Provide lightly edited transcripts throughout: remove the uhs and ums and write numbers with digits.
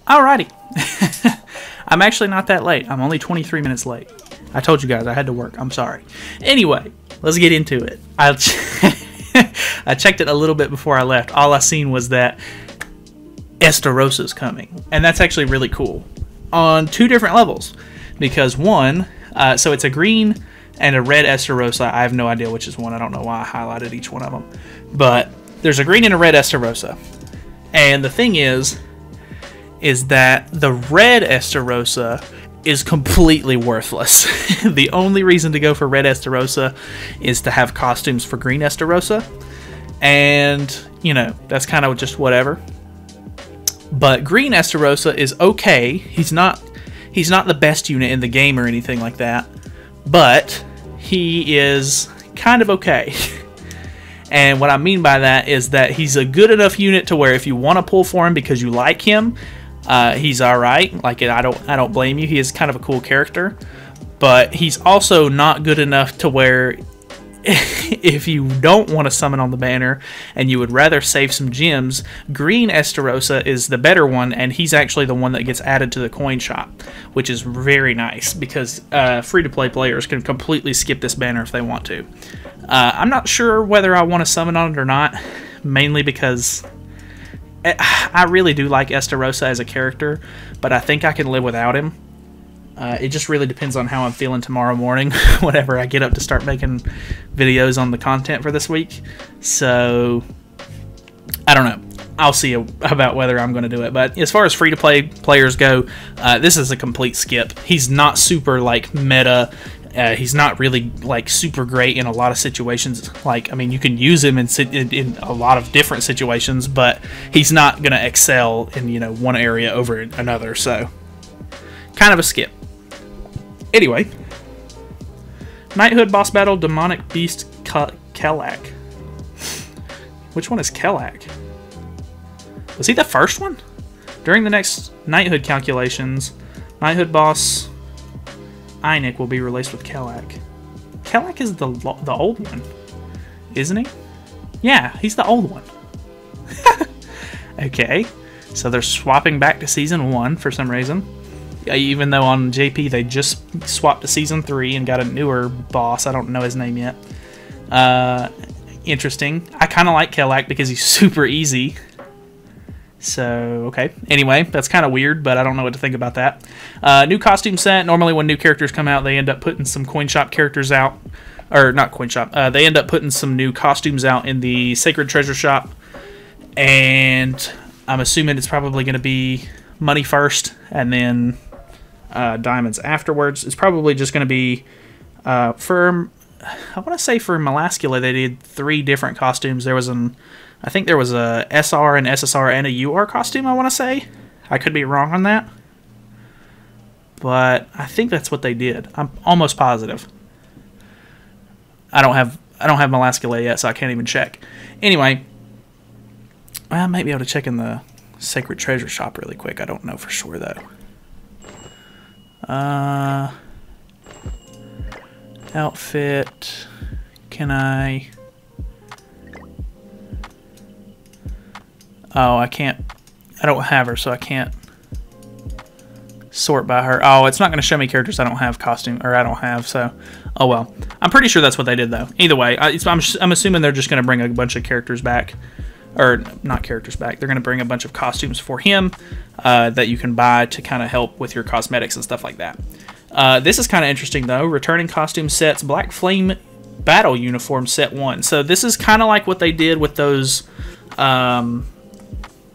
Alrighty. I'm actually not that late. I'm only 23 minutes late. I told you guys I had to work. I'm sorry. Anyway, let's get into it. I checked it a little bit before I left. All I seen was that Esterossa's coming. And that's actually really cool. On two different levels. Because one, so it's a green and a red Esterossa. I have no idea which is one. I don't know why I highlighted each one of them. But there's a green and a red Esterossa. And the thing is that the red Esterossa is completely worthless. The only reason to go for red Esterossa is to have costumes for green Esterossa. And, you know, that's kind of just whatever. But green Esterossa is okay. He's not the best unit in the game or anything like that. But he is kind of okay. And what I mean by that is that he's a good enough unit to where if you want to pull for him because you like him, he's alright. Like, I don't blame you. He is kind of a cool character. But he's also not good enough to where if you don't want to summon on the banner and you would rather save some gems, green Esterossa is the better one, and he's actually the one that gets added to the coin shop, which is very nice because free-to-play players can completely skip this banner if they want to. I'm not sure whether I want to summon on it or not, mainly because I really do like Esterossa as a character, but I think I can live without him. It just really depends on how I'm feeling tomorrow morning whenever I get up to start making videos on the content for this week. So, I don't know. I'll see about whether I'm going to do it. But as far as free-to-play players go, this is a complete skip. He's not super, like, meta. He's not really, like, super great in a lot of situations. Like, I mean, you can use him in a lot of different situations, but he's not going to excel in, you know, one area over another. So, kind of a skip. Anyway, Knighthood boss battle, demonic beast Kelak. Which one is Kelak? Was he the first one? During the next Knighthood calculations, Knighthood boss Einik will be released with Kelak. Kelak is the old one, isn't he? Yeah, he's the old one. Okay, so they're swapping back to Season 1 for some reason. Even though on JP they just swapped to Season 3 and got a newer boss. I don't know his name yet. Interesting. I kind of like Kelak because he's super easy. So, okay. Anyway, that's kind of weird, but I don't know what to think about that. New costume set. Normally when new characters come out, they end up putting some coin shop characters out. Or, not coin shop. They end up putting some new costumes out in the Sacred Treasure Shop. And I'm assuming it's probably going to be money first and then diamonds afterwards. It's probably just going to be for, I want to say for Melascula they did 3 different costumes. There was I think there was a SR, an SSR, and a UR costume, I want to say. I could be wrong on that. But I think that's what they did. I'm almost positive. I don't have Melascula yet, so I can't even check. Anyway, I might be able to check in the Sacred Treasure Shop really quick. I don't know for sure though. Outfit. Can I? Oh, I can't. I don't have her, so I can't sort by her. Oh, it's not going to show me characters I don't have costume, or I don't have, so, oh well. I'm pretty sure that's what they did, though. Either way, I'm assuming they're just going to bring a bunch of characters back. Or, not characters back. They're going to bring a bunch of costumes for him that you can buy to kind of help with your cosmetics and stuff like that. This is kind of interesting, though. Returning costume sets, Black Flame Battle Uniform Set 1. So this is kind of like what they did with those...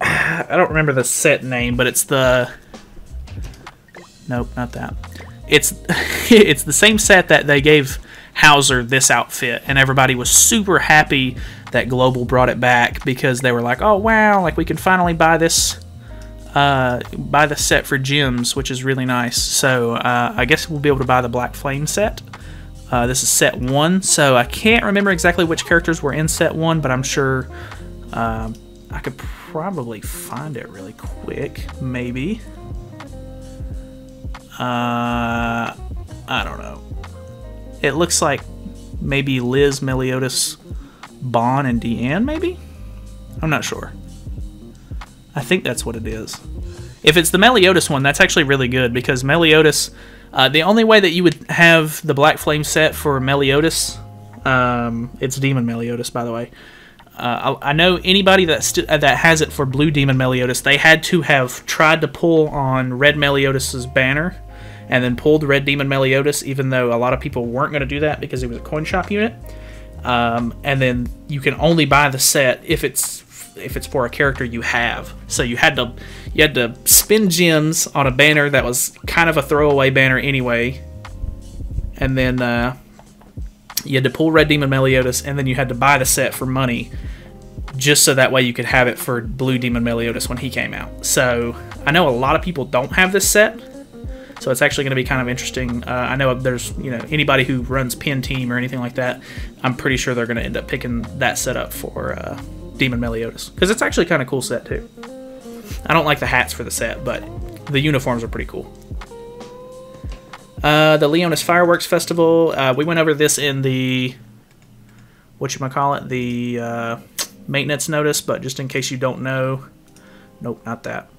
I don't remember the set name, but it's the... Nope, not that. It's it's the same set that they gave Hauser this outfit, and everybody was super happy that Global brought it back because they were like, oh wow, like we can finally buy this buy the set for gems, which is really nice. So I guess we'll be able to buy the Black Flame set. This is set 1, so I can't remember exactly which characters were in set 1, but I'm sure I could probably find it really quick, maybe. I don't know. It looks like maybe Liz, Meliodas, Bon, and Deanne, maybe? I'm not sure. I think that's what it is. If it's the Meliodas one, that's actually really good, because Meliodas, the only way that you would have the Black Flame set for Meliodas, it's Demon Meliodas, by the way. I know anybody that has it for Blue Demon Meliodas, they had to have tried to pull on Red Meliodas' banner, and then pulled Red Demon Meliodas, even though a lot of people weren't going to do that because it was a coin shop unit. And then you can only buy the set if it's for a character you have. So you had to spend gems on a banner that was kind of a throwaway banner anyway, and then you had to pull Red Demon Meliodas, and then you had to buy the set for money, just so that way you could have it for Blue Demon Meliodas when he came out. So I know a lot of people don't have this set, so it's actually going to be kind of interesting. I know there's, anybody who runs Pin Team or anything like that, I'm pretty sure they're going to end up picking that set up for Demon Meliodas, because it's actually kind of cool set too. I don't like the hats for the set, but the uniforms are pretty cool. The Leonis Fireworks Festival, we went over this in the, the maintenance notice, but just in case you don't know, nope, not that.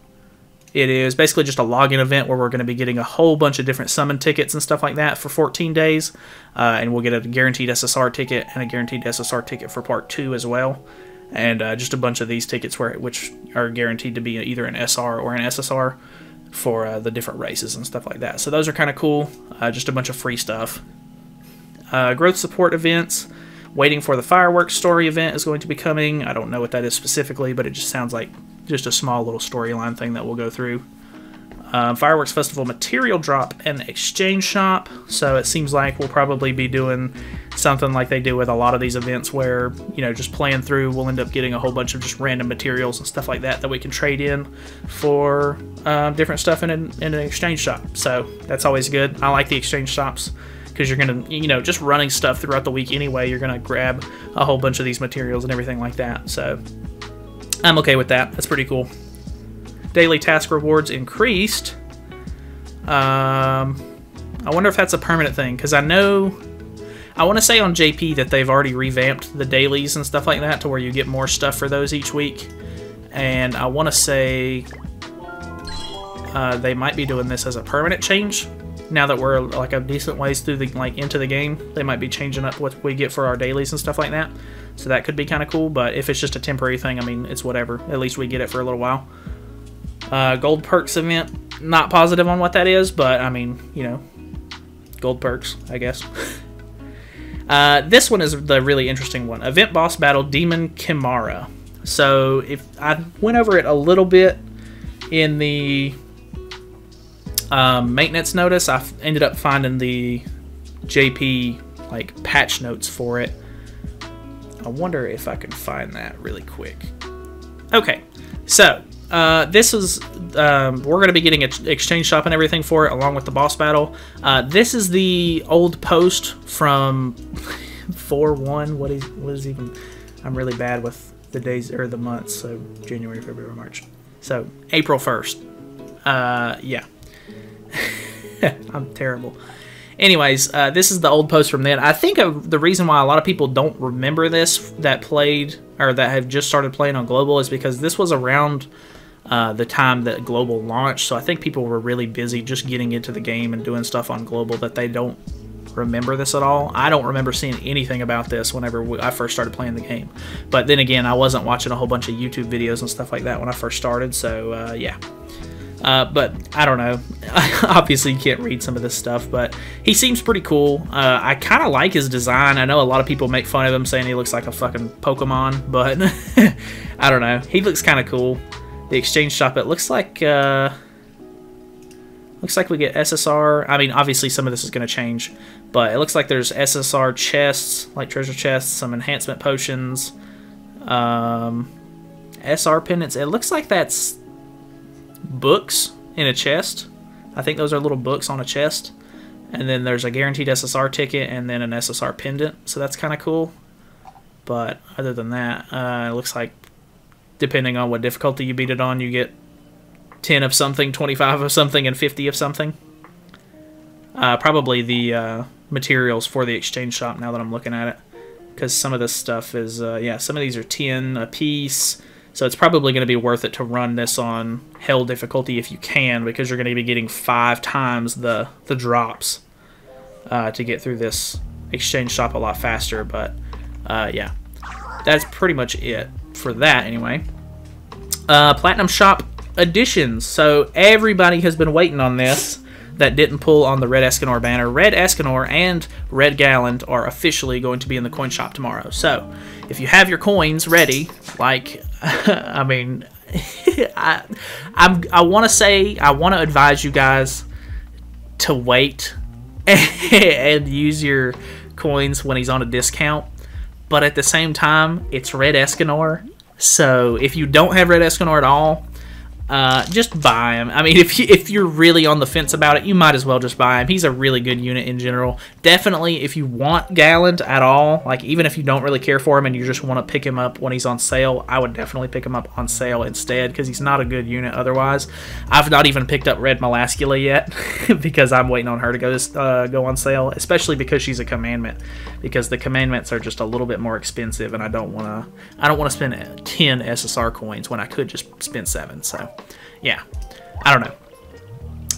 It is basically just a login event where we're going to be getting a whole bunch of different summon tickets and stuff like that for 14 days. And we'll get a guaranteed SSR ticket and a guaranteed SSR ticket for part 2 as well. And just a bunch of these tickets which are guaranteed to be either an SR or an SSR for the different races and stuff like that. So those are kind of cool. Just a bunch of free stuff. Growth support events. Waiting for the Fireworks story event is going to be coming. I don't know what that is specifically, but it just sounds like just a small little storyline thing that we'll go through. Fireworks Festival material drop and exchange shop. So it seems like we'll probably be doing something like they do with a lot of these events, where just playing through, we'll end up getting a whole bunch of just random materials and stuff like that we can trade in for different stuff in an exchange shop. So that's always good. I like the exchange shops, because you're gonna, just running stuff throughout the week anyway, you're gonna grab a whole bunch of these materials and everything like that. So I'm okay with that. That's pretty cool. Daily task rewards increased. I wonder if that's a permanent thing, because I want to say on JP that they've already revamped the dailies and stuff like that to where you get more stuff for those each week. And I want to say they might be doing this as a permanent change. Now that we're like a decent ways through into the game, they might be changing up what we get for our dailies and stuff like that. So that could be kind of cool, but if it's just a temporary thing, I mean, it's whatever. At least we get it for a little while. Gold perks event, not positive on what that is, but I mean, gold perks, I guess. This one is the really interesting one. Event boss battle Demon Chimera. So if I went over it a little bit in the maintenance notice, I ended up finding the JP patch notes for it. I wonder if I can find that really quick. Okay, so this is we're going to be getting an exchange shop and everything for it, along with the boss battle. This is the old post from 4/1. What is even? I'm really bad with the days or the months. So January, February, March. So April 1st. Yeah. I'm terrible. Anyways, this is the old post from then. I think the reason why a lot of people don't remember this that played or that have just started playing on Global is because this was around the time that Global launched. So I think people were really busy just getting into the game and doing stuff on Global that they don't remember this at all. I don't remember seeing anything about this whenever I first started playing the game. But then again, I wasn't watching a whole bunch of YouTube videos and stuff like that when I first started. So yeah. But I don't know. Obviously, you can't read some of this stuff, but he seems pretty cool. I kind of like his design. I know a lot of people make fun of him, saying he looks like a fucking Pokemon, but I don't know. He looks kind of cool. The exchange shop, it looks like we get SSR. I mean, obviously, some of this is going to change, but it looks like there's SSR chests, like treasure chests, some enhancement potions, SR pendants. It looks like that's books in a chest. I think those are little books on a chest. And then there's a guaranteed SSR ticket and then an SSR pendant. So that's kind of cool. But other than that, it looks like depending on what difficulty you beat it on, you get 10 of something, 25 of something, and 50 of something. Probably the materials for the exchange shop now that I'm looking at it. Because some of this stuff is, yeah, some of these are 10 a piece. So it's probably going to be worth it to run this on Hell difficulty if you can, because you're going to be getting 5 times the drops to get through this exchange shop a lot faster. But yeah, that's pretty much it for that anyway. Platinum Shop additions. So everybody has been waiting on this that didn't pull on the Red Escanor banner. Red Escanor and Red Gallant are officially going to be in the coin shop tomorrow. So if you have your coins ready, like, I mean, I want to advise you guys to wait and use your coins when he's on a discount. But at the same time, it's Red Escanor. So if you don't have Red Escanor at all, just buy him. I mean, if you're really on the fence about it, you might as well just buy him. He's a really good unit in general. Definitely, if you want Gallant at all, like even if you don't really care for him and you just want to pick him up when he's on sale, I would definitely pick him up on sale instead, because he's not a good unit otherwise. I've not even picked up Red Melascula yet because I'm waiting on her to go on sale, especially because she's a commandment, because the commandments are just a little bit more expensive, and I don't want to spend 10 SSR coins when I could just spend 7. So yeah, I don't know.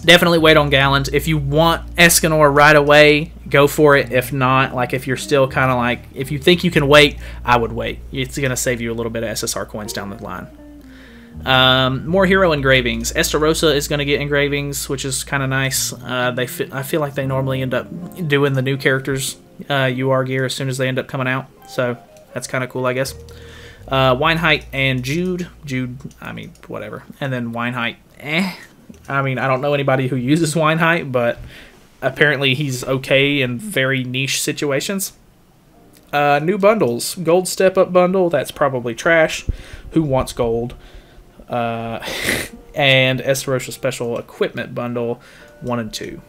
Definitely wait on Gallant. If you want Escanor right away, go for it. If not, like if you're still kind of like, if you think you can wait, I would wait. It's going to save you a little bit of SSR coins down the line. More hero engravings. Esterossa is going to get engravings, which is kind of nice. I feel like they normally end up doing the new characters UR gear as soon as they end up coming out. So that's kind of cool, I guess. Weinheit and Jude, I mean, whatever. And then Weinheit, I mean, I don't know anybody who uses Weinheit, but apparently he's okay in very niche situations. New bundles. Gold step-up bundle, that's probably trash. Who wants gold? And Esterossa special equipment bundle 1 and 2.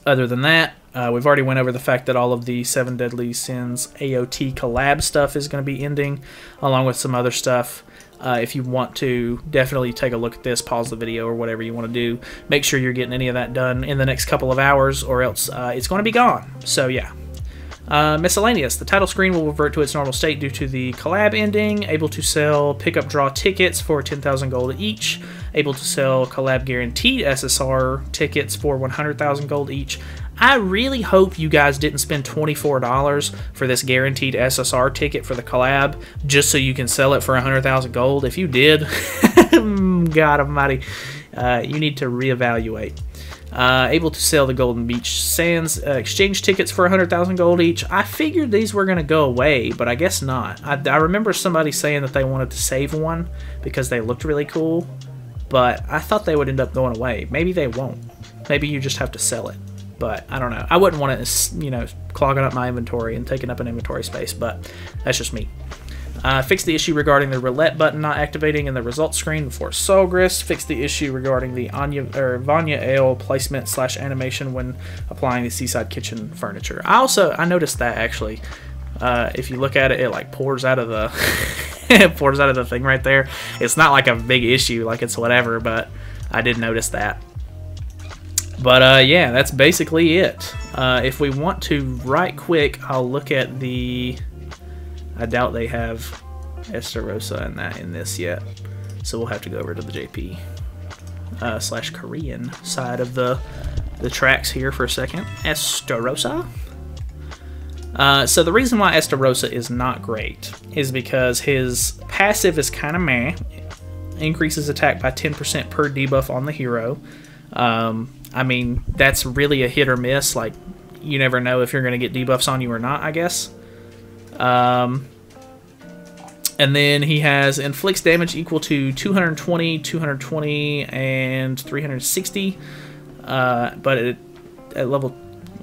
Other than that, we've already went over the fact that all of the 7 Deadly Sins AOT collab stuff is going to be ending, along with some other stuff. If you want to, definitely take a look at this, pause the video, or whatever you want to do. Make sure you're getting any of that done in the next couple of hours, or else it's going to be gone. So yeah. Miscellaneous. The title screen will revert to its normal state due to the collab ending. Able to sell pick-up draw tickets for 10,000 gold each. Able to sell collab guaranteed SSR tickets for 100,000 gold each. I really hope you guys didn't spend $24 for this guaranteed SSR ticket for the collab just so you can sell it for 100,000 gold. If you did, God almighty, you need to reevaluate. Able to sell the Golden Beach Sands exchange tickets for 100,000 gold each. I figured these were going to go away, but I guess not. I remember somebody saying that they wanted to save one because they looked really cool, but I thought they would end up going away. Maybe they won't. Maybe you just have to sell it. But I don't know. I wouldn't want it, you know, clogging up my inventory and taking up an inventory space, but that's just me. Fix the issue regarding the roulette button not activating in the results screen before Solgris. Fix the issue regarding the Vanya Ale placement / animation when applying the Seaside Kitchen furniture. I noticed that actually. If you look at it, it like pours out of the it pours out of the thing right there. It's not like a big issue, like it's whatever, but I did notice that. But yeah, that's basically it. If we want to, right quick, I'll look at the... I doubt they have Esterossa in this yet, so we'll have to go over to the JP / Korean side of the tracks here for a second. Esterossa. So the reason why Esterossa is not great is because his passive is kind of meh. Increases attack by 10% per debuff on the hero. I mean, that's really a hit or miss. Like, you never know if you're going to get debuffs on you or not, I guess. And then he has inflicts damage equal to 220, 220, and 360. But at level...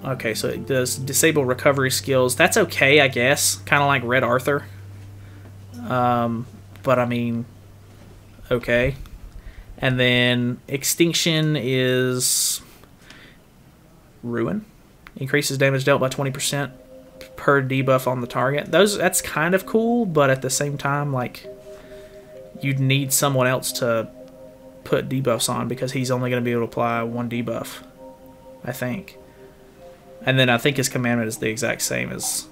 Okay, so it does disable recovery skills. That's okay, I guess. Kind of like Red Arthur. But, I mean... Okay. And then Extinction is Ruin. Increases damage dealt by 20% per debuff on the target. That's kind of cool, but at the same time, like, you'd need someone else to put debuffs on because he's only going to be able to apply 1 debuff, I think. And then I think his commandment is the exact same as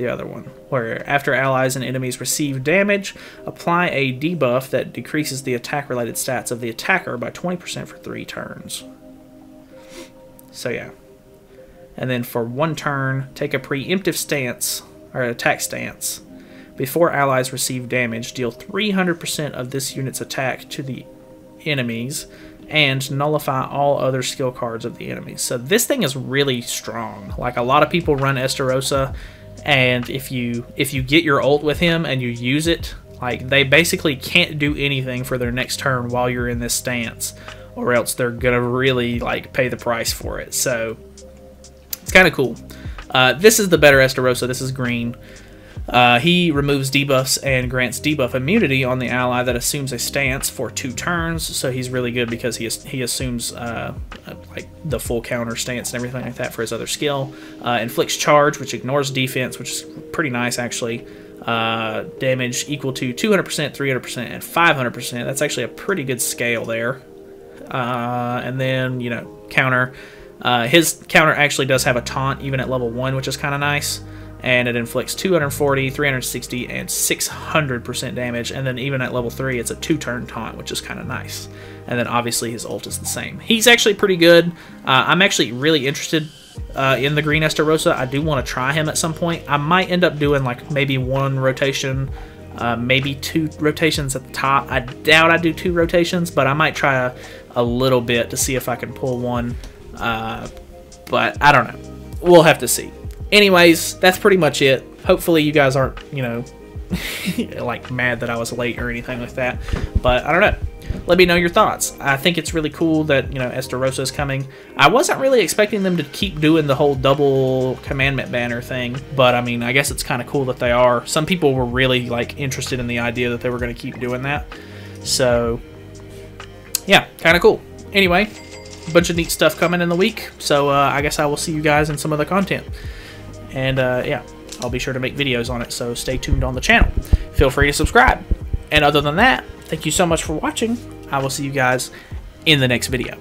the other one, where after allies and enemies receive damage, apply a debuff that decreases the attack-related stats of the attacker by 20% for 3 turns. So yeah. And then for 1 turn, take a preemptive stance, or attack stance. Before allies receive damage, deal 300% of this unit's attack to the enemies, and nullify all other skill cards of the enemies. So this thing is really strong. Like, a lot of people run Esterossa, and if you get your ult with him and you use it, like, they basically can't do anything for their next turn while you're in this stance, or else they're gonna really like pay the price for it. So it's kind of cool. This is the better Esterossa. This is green. He removes debuffs and grants debuff immunity on the ally that assumes a stance for 2 turns. So he's really good because he assumes like the full counter stance and everything like that for his other skill. Inflicts charge, which ignores defense, which is pretty nice actually. Damage equal to 200%, 300%, and 500%. That's actually a pretty good scale there. And then, you know, counter. His counter actually does have a taunt even at level 1, which is kind of nice. And it inflicts 240, 360, and 600% damage. And then even at level 3, it's a 2-turn taunt, which is kind of nice. And then obviously his ult is the same. He's actually pretty good. I'm actually really interested in the green Esterossa. I do want to try him at some point. I might end up doing like maybe 1 rotation, maybe 2 rotations at the top. I doubt I do 2 rotations, but I might try a little bit to see if I can pull 1. But I don't know. We'll have to see. Anyways, that's pretty much it. Hopefully you guys aren't, you know, like mad that I was late or anything like that. But I don't know. Let me know your thoughts. I think it's really cool that, you know, Esterossa is coming. I wasn't really expecting them to keep doing the whole double commandment banner thing, but I mean, I guess it's kind of cool that they are. Some people were really like interested in the idea that they were going to keep doing that. So yeah, kind of cool. Anyway, a bunch of neat stuff coming in the week. So I guess I will see you guys in some of the content. And yeah, I'll be sure to make videos on it, so stay tuned on the channel. Feel free to subscribe. And other than that, thank you so much for watching. I will see you guys in the next video.